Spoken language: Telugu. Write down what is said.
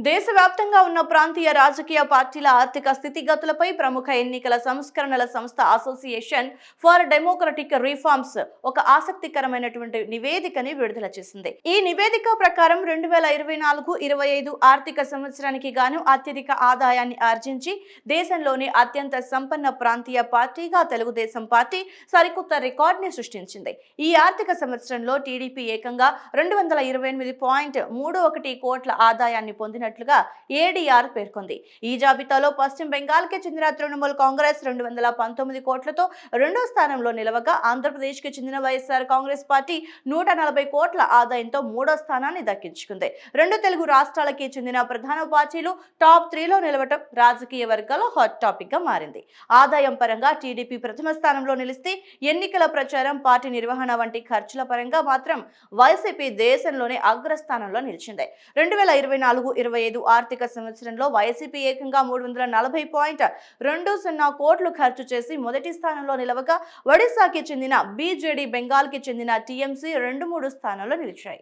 దేశవ్యాప్తంగా ఉన్న ప్రాంతీయ రాజకీయ పార్టీల ఆర్థిక స్థితిగతులపై ప్రముఖ ఎన్నికల సంస్కరణల సంస్థ అసోసియేషన్ ఫర్ డెమోక్రటిక్ రిఫార్మ్స్ ఒక ఆసక్తికరమైనటువంటి నివేదికని విడుదల చేసింది. ఈ నివేదిక ప్రకారం 2024-25 ఆర్థిక సంవత్సరానికి గాను అత్యధిక ఆదాయాన్ని ఆర్జించి దేశంలోని అత్యంత సంపన్న ప్రాంతీయ పార్టీగా తెలుగుదేశం పార్టీ సరికొత్త రికార్డుని సృష్టించింది. ఈ ఆర్థిక సంవత్సరంలో టీడీపీ ఏకంగా 228.31 కోట్ల ఆదాయాన్ని పొందిన ఏడీఆర్ పేర్కొంది. ఈ జాబితాలో పశ్చిమ బెంగాల్ కి చెందిన తృణమూల్ కాంగ్రెస్ 219 కోట్లతో రెండో స్థానంలో నిలవగా, ఆంధ్రప్రదేశ్ కి చెందిన వైఎస్ఆర్ కాంగ్రెస్ పార్టీ 140 కోట్ల ఆదాయంతో మూడో స్థానాన్ని దక్కించుకుంది. రెండు తెలుగు రాష్ట్రాలకి చెందిన ప్రధాన పార్టీలు టాప్ 3లో నిలవటం రాజకీయ వర్గాల్లో హాట్ టాపిక్ గా మారింది. ఆదాయం పరంగా టీడీపీ ప్రథమ స్థానంలో నిలిస్తే, ఎన్నికల ప్రచారం, పార్టీ నిర్వహణ వంటి ఖర్చుల పరంగా మాత్రం వైసీపీ దేశంలోనే అగ్రస్థానంలో నిలిచింది. 2024-25 ఆర్థిక సంవత్సరంలో వైసీపీ ఏకంగా 340.20 కోట్లు ఖర్చు చేసి మొదటి స్థానంలో నిలవగా, ఒడిశాకి చెందిన బీజేడీ, బెంగాల్ కి చెందిన టీఎంసీ 2-3 స్థానాల్లో నిలిచాయి.